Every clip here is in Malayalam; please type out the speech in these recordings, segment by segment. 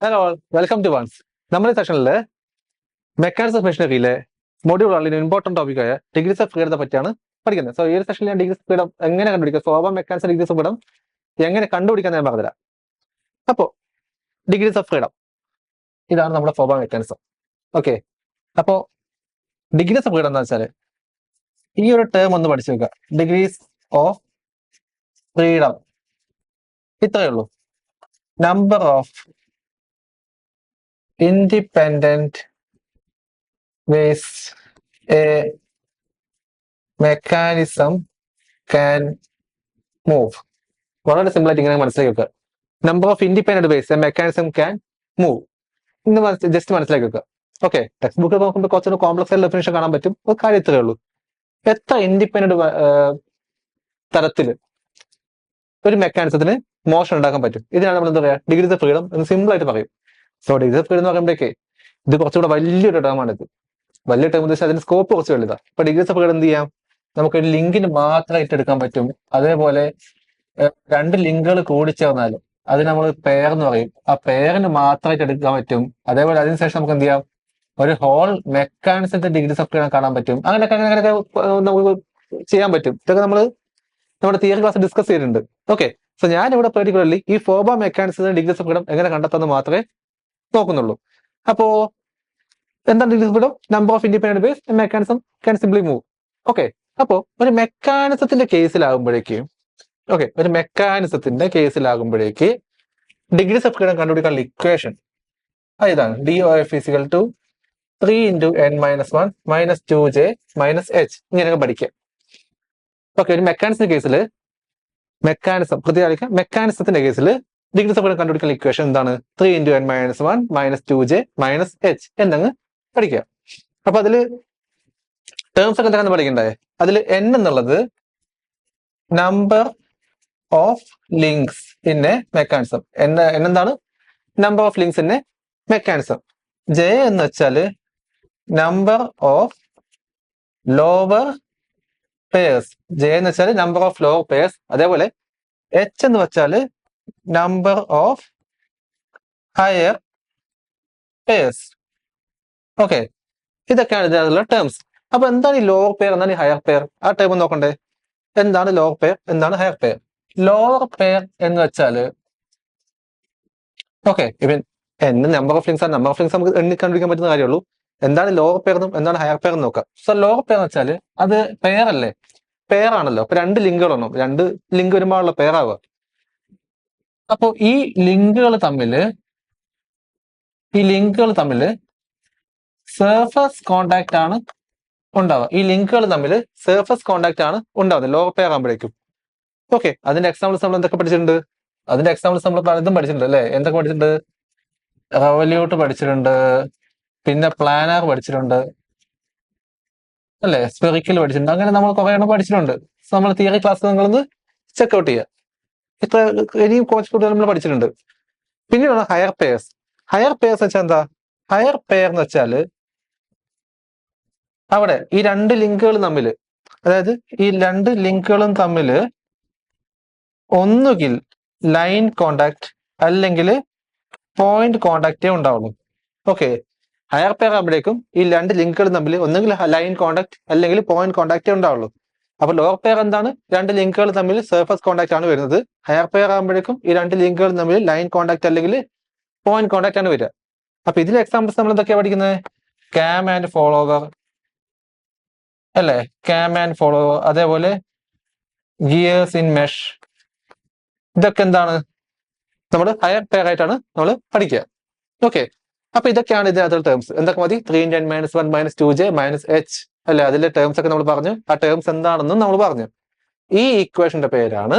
ഹലോ വെൽക്കം ടു വൺസ്. നമ്മുടെ ഈ സെഷനില് മെക്കാനിക്സ് ഓഫ് മെഷീനറിയിലെ മൊഡ്യൂൾ വളരെ ഇമ്പോർട്ടന്റ് ടോപ്പിക്കായ ഡിഗ്രീസ് ഓഫ് ഫ്രീഡത്തെ പറ്റിയാണ് പഠിക്കുന്നത്. സോ ഈ ഒരു സെഷനിൽ ഞാൻ ഡിഗ്രീസ് ഓഫ് ഫ്രീഡം എങ്ങനെ കണ്ടുപിടിക്കുക, സ്വഭാവ മെക്കാനിക്സ് ഡിഗ്രീസ് ഓഫ് ഫ്രീഡം എങ്ങനെ കണ്ടുപിടിക്കാൻ ഞാൻ പറഞ്ഞുതരാം. അപ്പോൾ ഡിഗ്രീസ് ഓഫ് ഫ്രീഡം ഇതാണ് നമ്മുടെ സ്വഭാവ മെക്കാനിസം. ഓക്കെ, അപ്പോൾ ഡിഗ്രീസ് ഓഫ് ഫ്രീഡം എന്ന് വെച്ചാൽ ഈ ഒരു ടേം ഒന്ന് പഠിച്ചു വെക്കുക. ഡിഗ്രീസ് ഓഫ് ഫ്രീഡം ഇത്രയേ ഉള്ളൂ. Number of independent ways a mechanism can move. വളരെ സിമ്പിൾ ആയിട്ട് ഇങ്ങനെ മനസ്സിലാക്കി വെക്കുക. Number of independent ways a mechanism can move ഇന്ന് ജസ്റ്റ് മനസ്സിലാക്കി വെക്കുക. ഓക്കെ, ടെക്സ്റ്റ് ബുക്ക് നോക്കുമ്പോൾ കുറച്ചൊരു കോംപ്ലക്സ് ആയിട്ട് ഡെഫിനേഷൻ കാണാൻ പറ്റും. ഒരു കാര്യം ഇത്രയേ ഉള്ളൂ. എത്ര ഇൻഡിപെൻഡന്റ് തരത്തില് ഒരു മെക്കാനിസത്തിന് മോഷൻ ഉണ്ടാക്കാൻ പറ്റും, ഇതിനാണ് നമ്മൾ എന്താ പറയുക, ഡിഗ്രീസ് ഓഫ് ഫ്രീഡം എന്ന് സിമ്പിൾ ആയിട്ട് പറയും. സോ ഡിഗ്രീസ് ഓഫ് ഫ്രീഡം എന്ന് പറയുമ്പോഴേക്ക് ഇത് കുറച്ചുകൂടെ വലിയൊരു ടേമാണ്. ഇത് വലിയ ടേം ഉദ്ദേശിച്ചാൽ അതിന്റെ സ്കോപ്പ് കുറച്ച് വലുതാണ്. ഇപ്പൊ ഡിഗ്രീസ് ഓഫ് ഫ്രീഡം എന്ത് ചെയ്യാം, നമുക്ക് ഒരു ലിങ്കിന് മാത്രമായിട്ട് എടുക്കാൻ പറ്റും. അതേപോലെ രണ്ട് ലിങ്കുകൾ കൂടിച്ചേർന്നാൽ അത് നമ്മൾ പെയർ എന്ന് പറയും. ആ പെയറിന് മാത്രമായിട്ട് എടുക്കാൻ പറ്റും. അതേപോലെ അതിനുശേഷം നമുക്ക് എന്ത് ചെയ്യാം, ഒരു ഹോൾ മെക്കാനിസത്തിന്റെ ഡിഗ്രീസ് ഓഫ് ഫ്രീഡം കാണാൻ പറ്റും. അങ്ങനെയൊക്കെ നമുക്ക് ചെയ്യാൻ പറ്റും. ഇതൊക്കെ നമ്മൾ നമ്മുടെ തിയറി ക്ലാസ് ഡിസ്കസ് ചെയ്തിട്ടുണ്ട്. ഓക്കെ, സോ ഞാൻ ഇവിടെ പെർട്ടിക്കുലർലി ഈ ഫോബ മെക്കാനിസത്തിന്റെ ഡിഗ്രീസ് ഓഫ് ഫ്രീഡം എങ്ങനെ കണ്ടെത്താന്ന് മാത്രമേ നോക്കുന്നുള്ളൂ. അപ്പോ എന്താണ് degrees of freedom? Number of independent ways a mechanism can simply move. Okay, അപ്പോ ഒരു മെക്കാനിസത്തിന്റെ കേസിലാകുമ്പോഴേക്ക് ഡിഗ്രീസ് ഓഫ് ഫ്രീഡം കണ്ടുപിടിക്കാനുള്ള ഇക്വേഷൻ ഇതാണ്. DOF equal to 3 × n-1 - 2j - h. ഇങ്ങനെയൊക്കെ പഠിക്കുക. ഓക്കെ, ഒരു മെക്കാനിസത്തിന്റെ കേസിൽ ഡിഗ്രീസ് ഓഫ് ഫ്രീഡം കണ്ടുപിടിക്കുന്ന ഇക്വേഷൻ എന്താണ്? 3 × n-1 - 2j - h എന്നങ്ങ് പഠിക്കുക. അപ്പൊ അതില് ടേംസ് ഒക്കെ എന്തൊക്കെയാണ് പഠിക്കണ്ടേ? അതിൽ n എന്നുള്ളത് number of links in a mechanism. എന്താണ്? Number of links in a mechanism. j എന്ന് വെച്ചാല് number of lower pairs. j എന്ന് വെച്ചാൽ നമ്പർ ഓഫ് ലോവർ പെയർസ്. അതേപോലെ h എന്ന് വെച്ചാല് number of higher pairs. Okay, ഇതൊക്കെയാണ് ഇതിനുള്ള ടേംസ്. അപ്പൊ എന്താണ് ഈ ലോവർ പെയർ, എന്താണ് ഈ ഹയർ പെയർ? ആ ടേം നോക്കണ്ടേ. എന്താണ് ലോവർ പെയർ, എന്താണ് ഹയർ പെയർ? ലോവർ പെയർ എന്ന് വെച്ചാല് ഓക്കെ, ഇവൻ number of links number of links നമുക്ക് എണ്ണി കണ്ടുപിടിക്കാൻ പറ്റുന്ന കാര്യമുള്ളൂ. എന്താണ് ലോവർ പെയർ എന്നും എന്താണ് ഹയർ പെയർ എന്ന് നോക്കാം. സോ ലോവർ പെയർ എന്ന് വെച്ചാല് അത് പെയർ അല്ലേ, പെയർ ആണല്ലോ. അപ്പൊ രണ്ട് ലിങ്കുകളാണോ, രണ്ട് ലിങ്ക് വരുമ്പോഴുള്ള പെയർ ആവുക. അപ്പോ ഈ ലിങ്കുകൾ തമ്മില് സർഫസ് കോണ്ടാക്ട് ആണ് ഉണ്ടാവുക. ഈ ലിങ്കുകൾ തമ്മിൽ സർഫസ് കോണ്ടാക്ട് ആണ് ഉണ്ടാവുന്നത് ലോവർ പെയർ ആകുമ്പോഴേക്കും. ഓക്കെ, അതിന്റെ എക്സാമ്പിൾസ് നമ്മൾ എന്തൊക്കെ പഠിച്ചിട്ടുണ്ട്? അതിന്റെ എക്സാമ്പിൾസ് നമ്മൾ പലതും പഠിച്ചിട്ടുണ്ട് അല്ലെ. എന്തൊക്കെ പഠിച്ചിട്ടുണ്ട്? റെവല്യൂട്ട് പഠിച്ചിട്ടുണ്ട്, പിന്നെ പ്ലാനർ പഠിച്ചിട്ടുണ്ട് അല്ലെ, സ്പെറിക്കൽ പഠിച്ചിട്ടുണ്ട്. അങ്ങനെ നമ്മൾ കുറെ എണ്ണം പഠിച്ചിട്ടുണ്ട്. നമ്മൾ തിയറി ക്ലാസ് നിങ്ങളൊന്ന് ചെക്ക്ഔട്ട് ചെയ്യുക. ഇത്ര ഇനിയും കുറച്ച് കൂടുതൽ നമ്മൾ പഠിച്ചിട്ടുണ്ട്. പിന്നീടാണ് ഹയർ പെയർസ്. ഹയർ പെയർസ് വെച്ചാൽ എന്താ? ഹയർ പെയർ എന്ന് വെച്ചാല് അവിടെ ഈ രണ്ട് ലിങ്കുകൾ തമ്മിൽ, അതായത് ഈ രണ്ട് ലിങ്കുകളും തമ്മിൽ ഒന്നുകിൽ ലൈൻ കോണ്ടാക്ട് അല്ലെങ്കിൽ പോയിന്റ് കോണ്ടാക്റ്റേ ഉണ്ടാവുള്ളൂ. ഓക്കെ, ഹയർ പെയർ ആകുമ്പോഴേക്കും ഈ രണ്ട് ലിങ്കുകൾ തമ്മിൽ ഒന്നുകിൽ ലൈൻ കോണ്ടാക്ട് അല്ലെങ്കിൽ പോയിന്റ് കോണ്ടാക്റ്റേ ഉണ്ടാവുള്ളൂ. അപ്പൊ ലോവർ പെയർ എന്താണ്? രണ്ട് ലിങ്കുകൾ തമ്മിൽ സർഫസ് കോണ്ടാക്ട് ആണ് വരുന്നത്. ഹയർ പെയർ ആകുമ്പോഴേക്കും ഈ രണ്ട് ലിങ്കുകൾ തമ്മിൽ ലൈൻ കോണ്ടാക്ട് അല്ലെങ്കിൽ പോയിന്റ് കോണ്ടാക്ട് ആണ് വരിക. അപ്പൊ ഇതിലെ എക്സാമ്പിൾസ് നമ്മൾ എന്തൊക്കെയാണ് പഠിക്കുന്നത്? കാം ആൻഡ് ഫോളോവർ അല്ലെ, കാം ആൻഡ് ഫോളോവർ. അതേപോലെ ഗിയേഴ്സ് ഇൻ മെഷ്. ഇതൊക്കെ എന്താണ്? നമ്മൾ ഹയർ പെയർ ആയിട്ടാണ് നമ്മൾ പഠിക്കുക. ഓക്കെ, അപ്പൊ ഇതൊക്കെയാണ് ഇതിനകത്തുള്ള ടേംസ്. എന്തൊക്കെ മതി? 3 × n-1 - 2j - h അല്ലെ. അതിലെ ടേംസ് ഒക്കെ നമ്മൾ പറഞ്ഞു. ആ ടേംസ് എന്താണെന്നും നമ്മൾ പറഞ്ഞു. ഈ ഇക്വേഷന്റെ പേരാണ്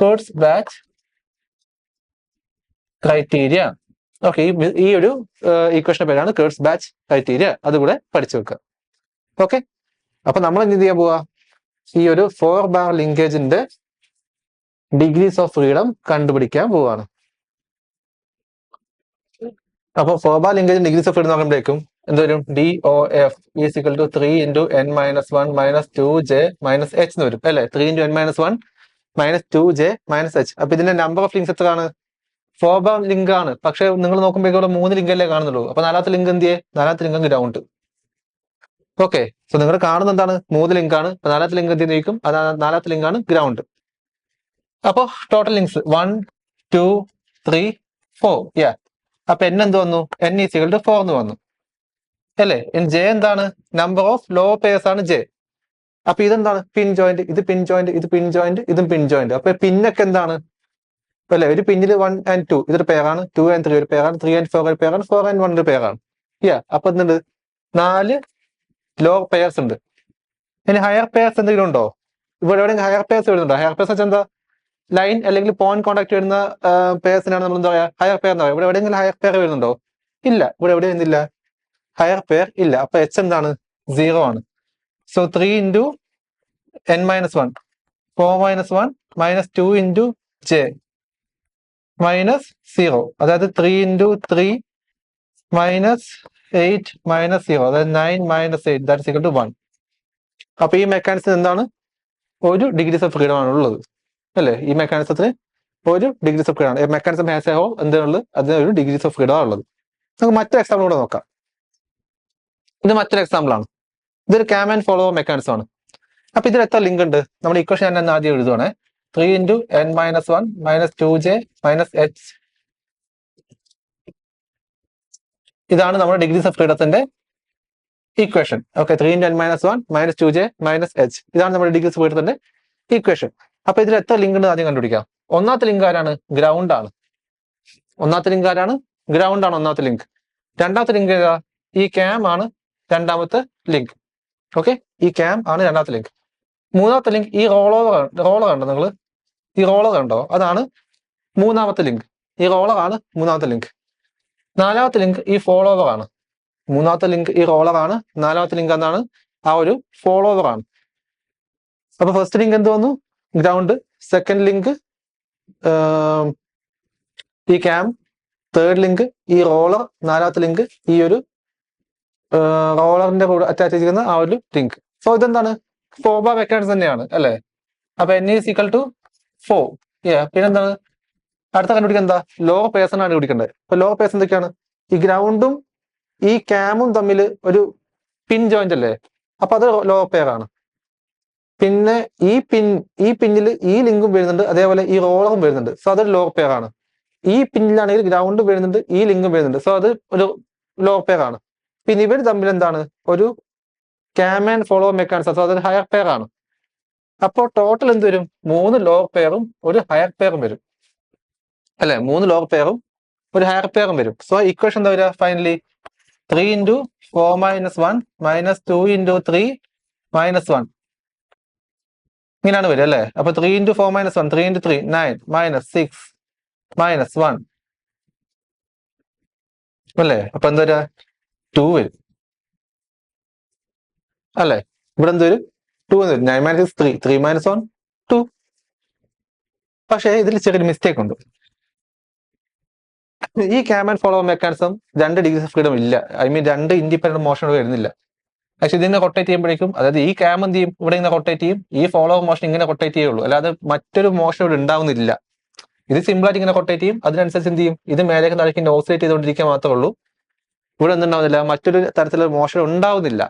കുർട്ട്സ്ബാച്ച് ക്രൈറ്റീരിയ. ഓക്കെ, ഈ ഒരു ഇക്വേഷന്റെ പേരാണ് കുർട്ട്സ്ബാച്ച് ക്രൈറ്റീരിയ. അതുകൂടെ പഠിച്ചു വെക്കുക. ഓക്കെ, അപ്പൊ നമ്മൾ എന്ത് ചെയ്യാൻ പോവാ? ഈ ഒരു 4 ബാർ ലിങ്കേജിന്റെ ഡിഗ്രീസ് ഓഫ് ഫ്രീഡം കണ്ടുപിടിക്കാൻ പോവാണ്. അപ്പൊ 4 ബാർ ലിങ്കേജിന്റെ ഡിഗ്രീസ് ഓഫ് ഫ്രീഡം നോക്കുമ്പോഴേക്കും എന്തുവരും? DOF equal to 3 × n-1 - 2j - h എന്ന് വരും അല്ലെ. 3 × n-1 - 2j - h. അപ്പൊ ഇതിന്റെ നമ്പർ ഓഫ് ലിങ്ക്സ് എത്രയാണ്? ഫോർബൗണ്ട് ലിങ്ക് ആണ്. പക്ഷെ നിങ്ങൾ നോക്കുമ്പോൾ ഇവിടെ 3 ലിങ്ക് അല്ലേ കാണുന്നുള്ളൂ. അപ്പൊ നാലാമത്തെ ലിങ്ക് എന്ത് ചെയ്യേ? നാലാമത്തെ ലിങ്ക് ഗ്രൗണ്ട്. ഓക്കെ, സോ നിങ്ങൾ കാണുന്ന എന്താണ്? 3 ലിങ്ക് ആണ്. അപ്പൊ നാലാമത്തെ ലിങ്ക് എന്ത് ചെയ്യും? നാലാമത്തെ ലിങ്ക് ആണ് ഗ്രൗണ്ട്. അപ്പൊ ടോട്ടൽ ലിങ്ക്സ് 1 2 3 4. യാ, അപ്പൊ n എന്ത് വന്നു? n ഈസ് ഈക്വൽ ടു 4 എന്ന് വന്നു അല്ലേ? ജെ എന്താണ്? നമ്പർ ഓഫ് ലോ പെയർസ് ആണ് ജെ. അപ്പൊ ഇതെന്താണ്? പിൻ ജോയിന്റ്, ഇത് പിൻ ജോയിന്റ്, ഇത് പിൻ ജോയിന്റ്, ഇതും പിൻ ജോയിന്റ്. അപ്പൊ പിന്നൊക്കെ എന്താണ് അല്ലെ? ഒരു പിന്നിൽ 1 and 2 ഇതൊരു പെയറാണ്, 2 and 3 ഒരു പെയറാണ്, 3 and 4 ഒരു പെയറാണ്, 4 and 1 ഒരു പെയറാണ്. യാ, അപ്പൊ എന്തുണ്ട്? 4 ലോ പെയർസ് ഉണ്ട്. ഇനി ഹയർ പെയർസ് എന്തെങ്കിലും ഉണ്ടോ? ഇവിടെ എവിടെയെങ്കിലും ഹയർ പെയർസ് വരുന്നുണ്ടോ? ഹയർ പെയർസ് വെച്ചാൽ എന്താ? ലൈൻ അല്ലെങ്കിൽ പോയിന്റ് കോൺടാക്ട് വരുന്ന പെയർസിനാണ് നമ്മൾ എന്താ പറയാ? ഹയർ പെയർ എന്ന് പറയാം. ഇവിടെ എവിടെയെങ്കിലും ഹയർ പെയർ വരുന്നുണ്ടോ? ഇല്ല, ഇവിടെ എവിടെ എന്തില്ല? ഹയർ പെയർ ഇല്ല. അപ്പൊ എച്ച് എന്താണ്? 0 ആണ്. So 3 into n minus 1, 4 minus 1 minus 2 into j minus 0. അതായത് 3 into 3 minus 8 minus 0. അതായത് 9 minus 8 that is equal to 1. അപ്പൊ ഈ മെക്കാനിസം എന്താണ്? ഒരു ഡിഗ്രീസ് ഓഫ് ഫ്രീഡം ആണ് ഉള്ളത് അല്ലേ? ഈ മെക്കാനിസത്തിന് ഒരു ഡിഗ്രീസ് ഓഫ് ഫ്രീഡം ആണ്. മെക്കാനിസം ഹാസ് എ ഹോൾ എന്തുള്ളത്? അതിന് ഒരു ഡിഗ്രീസ് ഓഫ് ഫ്രീഡം ആണ് ഉള്ളത്. നമുക്ക് മറ്റൊരു എക്സാമ്പിൾ കൂടെ നോക്കാം. ഇത് മറ്റൊരു എക്സാമ്പിൾ ആണ്. ഇതൊരു ക്യാം ആൻഡ് ഫോളോവർ മെക്കാനിസം ആണ്. അപ്പൊ ഇതിൽ എത്ര ലിങ്ക് ഉണ്ട്? നമ്മുടെ ഇക്വേഷൻ ഞാൻ ആദ്യം എഴുതുവാണ്. 3 into n minus 1 minus 2j minus h. ഇതാണ് നമ്മുടെ ഡിഗ്രീസ് ഓഫ് ഫ്രീഡത്തിന്റെ equation. Okay, 3 into n minus 1 minus 2j minus h. ഇതാണ് നമ്മുടെ ഡിഗ്രീസ് ഓഫ് ഫ്രീഡത്തിന്റെ ഇക്വേഷൻ. അപ്പൊ ഇതിൽ എത്ര ലിങ്ക് ഉണ്ട് ആദ്യം കണ്ടുപിടിക്കാം. ഒന്നാമത്തെ ലിങ്ക് ആരാണ്? ഗ്രൗണ്ട് ആണ്. ഒന്നാമത്തെ ലിങ്ക് ആരാണ്? ഗ്രൗണ്ട് ആണ് ഒന്നാമത്തെ ലിങ്ക്. രണ്ടാമത്തെ ലിങ്ക് ഏതാ? ഈ ക്യാം ആണ് രണ്ടാമത്തെ ലിങ്ക്. ഓക്കെ, ഈ ക്യാം ആണ് രണ്ടാമത്തെ ലിങ്ക്. മൂന്നാമത്തെ ലിങ്ക് ഈ റോളർ കണ്ടോ നിങ്ങൾ? ഈ റോളർ കണ്ടോ? അതാണ് മൂന്നാമത്തെ ലിങ്ക്. ഈ റോളർ ആണ് മൂന്നാമത്തെ ലിങ്ക്. നാലാമത്തെ ലിങ്ക് ഈ ഫോളോവർ ആണ്. മൂന്നാമത്തെ ലിങ്ക് ഈ റോളർ ആണ്. നാലാമത്തെ ലിങ്ക് എന്താണ്? ആ ഒരു ഫോളോവർ ആണ്. അപ്പൊ ഫസ്റ്റ് ലിങ്ക് എന്ത് വന്നു? ഗ്രൗണ്ട്. സെക്കൻഡ് ലിങ്ക് ഈ ക്യാം. തേർഡ് ലിങ്ക് ഈ റോളർ. നാലാമത്തെ ലിങ്ക് ഈ ഒരു റോളറിന്റെ കൂടെ അറ്റാച്ച് ചെയ്തിരിക്കുന്ന ആ ഒരു ലിങ്ക്. സോ ഇതെന്താണ്? ഫോർബാർ മെക്കാനിസം തന്നെയാണ് അല്ലെ? അപ്പൊ n ഈസ് ഈക്വൽ ടു 4. പിന്നെന്താണ് അടുത്ത കണ്ടുപിടിക്കുക? എന്താ? ലോ പേഴ്സൺ ആണ് കണ്ടുപിടിക്കേണ്ടത്. അപ്പൊ ലോ പേഴ്സൺ എന്തൊക്കെയാണ്? ഈ ഗ്രൗണ്ടും ഈ ക്യാമും തമ്മിൽ ഒരു പിൻ ജോയിന്റ് അല്ലേ? അപ്പൊ അത് ലോ പെയർ ആണ്. പിന്നെ ഈ പിന്നിൽ ഈ ലിങ്കും വരുന്നുണ്ട്, അതേപോലെ ഈ റോളറും വരുന്നുണ്ട്. സോ അതൊരു ലോ പെയർ ആണ്. ഈ പിന്നിലാണെങ്കിൽ ഗ്രൗണ്ടും വരുന്നുണ്ട്, ഈ ലിങ്കും വരുന്നുണ്ട്. സോ അത് ഒരു ലോ പെയർ ആണ്. പിന്നെ ഇവർ തമ്മിൽ എന്താണ്? ഒരു cam and follow mechanism. So അതൊരു ഹയർ പെയർ ആണ്. അപ്പോൾ ടോട്ടൽ എന്ത് വരും? 3 ലോ പെയറും ഒരു ഹയർ പെയറും വരും അല്ലെ? 3 ലോ പെയറും ഒരു ഹയർ പെയറും വരും. സോ ഇക്വേഷൻ എന്താ വരിക? Finally 3 into 4 minus 1 minus 2 into 3 minus 1 ഇങ്ങനെയാണ് വരിക അല്ലെ? അപ്പൊ 3 into 4 minus 1, 3 into 3 9 minus 6 minus 1 അല്ലേ? അപ്പൊ എന്താ വരിക? 2 വരും അല്ലെ? ഇവിടെ എന്ത് വരും? 2 എന്ന് വരും. 9 minus 6 3, 3 minus 1 2. പക്ഷേ ഇതിൽ ചെറിയൊരു മിസ്റ്റേക്ക് ഉണ്ട്. ഈ cam and follow mechanism 2 degrees of freedom ഇല്ല. ഐ മീൻ 2 ഇൻഡിപെൻഡന്റ് മോഷൻ വരുന്നില്ല. ആക്ച്വലി ഇതിനെ റൊട്ടേറ്റ് ചെയ്യുമ്പോഴേക്കും, അതായത് ഈ ക്യാം എന്ത് ചെയ്യും? ഇവിടെ ഇങ്ങനെ റൊട്ടേറ്റ് ചെയ്യും. ഈ ഫോളോ മോഷൻ ഇങ്ങനെ റൊട്ടേറ്റ് ചെയ്യുള്ളൂ, അല്ലാതെ മറ്റൊരു മോഷൻ ഇവിടെ ഉണ്ടാവുന്നില്ല. ഇത് സിമ്പിളായിട്ട് ഇങ്ങനെ റൊട്ടേറ്റ് ചെയ്യും. അതിനനുസരിച്ച് എന്ത് ചെയ്യും? ഇത് മേലേക്ക് താഴേക്ക് ഓസിലേറ്റ് ചെയ്തുകൊണ്ടിരിക്കാൻ മാത്രമേ ഉള്ളൂ. ഇവിടെ എന്തുണ്ടാവുന്നില്ല? മറ്റൊരു തരത്തിലുള്ള മോഷൻ ഉണ്ടാവുന്നില്ല.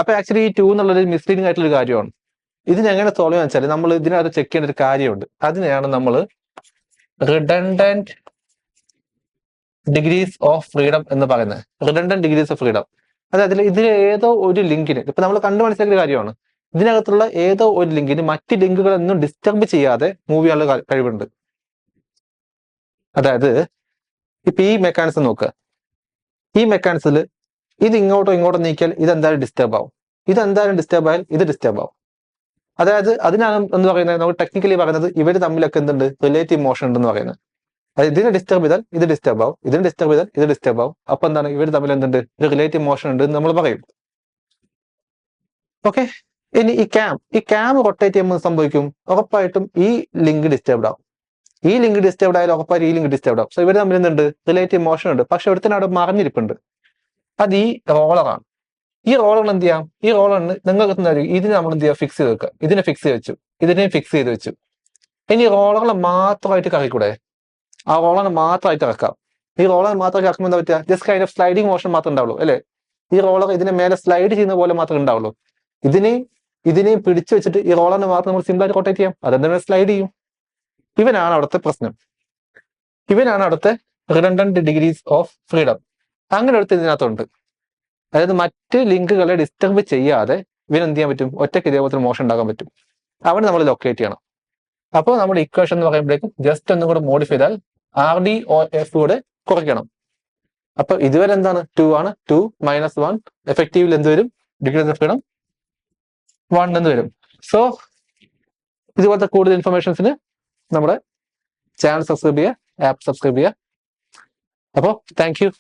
അപ്പൊ ആക്ച്വലി ഈ 2 എന്നുള്ളൊരു മിസ്ലീഡിംഗ് ആയിട്ടുള്ള കാര്യമാണ്. ഇതിന് എങ്ങനെ സോൾവ് ചെയ്യാന്ന് വെച്ചാൽ നമ്മൾ ഇതിനകത്ത് ചെക്ക് ചെയ്യേണ്ട ഒരു കാര്യമുണ്ട്. അതിനെയാണ് നമ്മൾ റിഡൻഡന്റ് ഡിഗ്രീസ് ഓഫ് ഫ്രീഡം എന്ന് പറയുന്നത്. റിഡൻഡന്റ് ഡിഗ്രീസ് ഓഫ് ഫ്രീഡം, അതായത് ഇതിൽ ഏതോ ഒരു ലിങ്കിന്, ഇപ്പൊ നമ്മൾ കണ്ടു മനസ്സിലാക്കിയ കാര്യമാണ്, ഇതിനകത്തുള്ള ഏതോ ഒരു ലിങ്കിന് മറ്റ് ലിങ്കുകളൊന്നും ഡിസ്റ്റർബ് ചെയ്യാതെ മൂവ് ചെയ്യാനുള്ള കഴിവുണ്ട്. അതായത് ഇപ്പൊ ഈ മെക്കാനിസം നോക്കുക. ഈ മെക്കാനിസത്തിൽ ഇത് ഇങ്ങോട്ടോ നീക്കിയാൽ ഇത് എന്തായാലും ഡിസ്റ്റർബ് ആവും. ഇതെന്തായാലും ഡിസ്റ്റർബ് ആയാൽ ഇത് ഡിസ്റ്റർബ് ആവും. അതായത് അതിനാണ് എന്ന് പറയുന്നത്, നമ്മൾ ടെക്നിക്കലി പറയുന്നത് ഇവർ തമ്മിലൊക്കെ എന്തുണ്ട്? റിലേറ്റീവ് മോഷൻ ഉണ്ടെന്ന് പറയുന്നത്. അതായത് ഇതിനെ ഡിസ്റ്റർബ് ചെയ്താൽ ഇത് ഡിസ്റ്റർബ് ആവും, ഇതിനെ ഡിസ്റ്റർബ് ചെയ്താൽ ഇത് ഡിസ്റ്റർബ് ആവും. അപ്പൊ എന്താണ്? ഇവർ തമ്മിൽ എന്തുണ്ട്? ഒരു റിലേറ്റീവ് മോഷൻ ഉണ്ട് എന്ന് നമ്മൾ പറയും. ഓക്കെ, ഇനി ഈ ക്യാം റൊട്ടേറ്റ് ചെയ്യുമ്പോൾ സംഭവിക്കും, ഉറപ്പായിട്ടും ഈ ലിങ്ക് ഡിസ്റ്റർബ്ഡ് ആവും. ഈ ലിങ്ക് ഡിസ്റ്റർബ്ഡ് ആയാലും ഉറപ്പായിട്ടും ഈ ലിങ്ക് ഡിസ്റ്റർബ്ഡ് ആവും. സോ ഇവർ തമ്മിൽ എന്തുണ്ട്? റിലേറ്റീവ് മോഷൻ ഉണ്ട്. പക്ഷെ ഇവിടുത്തെ അവിടെ മറിഞ്ഞിരിപ്പുണ്ട്. അത് ഈ റോളറാണ്. ഈ റോളർ എന്ത് ചെയ്യാം? ഈ റോളറിന് നിങ്ങൾക്ക് ഇതിന് നമ്മൾ എന്ത് ചെയ്യാം? ഫിക്സ് ചെയ്ത് വെക്കുക. ഇതിനെ ഫിക്സ് ചെയ്ത് വെച്ചു, ഇതിനെ ഫിക്സ് ചെയ്ത് വെച്ചു. ഇനി റോളറിനെ മാത്രമായിട്ട് കറക്കിക്കൂടെ? ആ റോളർ മാത്രമായിട്ട് ഇറക്കാം. ഈ റോളർ മാത്രമായിട്ട് ഇറക്കുമ്പോൾ എന്താ പറ്റുക, just kind of sliding motion മാത്രമേ ഉണ്ടാവുള്ളൂ അല്ലേ. ഈ റോളർ ഇതിനെ മേലെ സ്ലൈഡ് ചെയ്യുന്ന പോലെ മാത്രമേ ഉണ്ടാവുള്ളൂ. ഇതിനെയും പിടിച്ചു വെച്ചിട്ട് ഈ റോളറിനെ മാത്രം നമ്മൾ സിമ്പിളായിട്ട് റൊട്ടേറ്റ് ചെയ്യാം, അതെന്താ സ്ലൈഡ് ചെയ്യും. ഇവനാണ് അവിടുത്തെ പ്രശ്നം. ഇവനാണ് അവിടുത്തെ റിഡണ്ടന്റ് ഡിഗ്രീസ് ഓഫ് ഫ്രീഡം. അങ്ങനെ അടുത്ത് ഇതിനകത്തുണ്ട്. അതായത് മറ്റ് ലിങ്കുകളെ ഡിസ്റ്റർബ് ചെയ്യാതെ ഇവന് എന്ത് ചെയ്യാൻ പറ്റും, ഒറ്റയ്ക്ക് ഇതേപോലത്തെ മോഷൻ ഉണ്ടാക്കാൻ പറ്റും. അവിടെ നമ്മൾ ലൊക്കേറ്റ് ചെയ്യണം. അപ്പോൾ നമ്മുടെ ഇക്വേഷൻ എന്ന് പറയുമ്പോഴേക്കും ജസ്റ്റ് ഒന്നും കൂടെ മോഡിഫൈ ചെയ്താൽ RDOF കൂടെ കുറയ്ക്കണം. അപ്പൊ ഇതുവരെ എന്താണ് 2 ആണ്. 2 - 1 എഫക്റ്റീവിൽ എന്ത് വരും, ഡിഗ്രി ഓഫ് ഫ്രീഡം 1 എന്ന് വരും. സോ ഇതുപോലത്തെ കൂടുതൽ ഇൻഫർമേഷൻസിന് നമ്മുടെ ചാനൽ സബ്സ്ക്രൈബ് ചെയ്യുക, ആപ്പ് സബ്സ്ക്രൈബ് ചെയ്യുക. അപ്പോൾ താങ്ക് യു.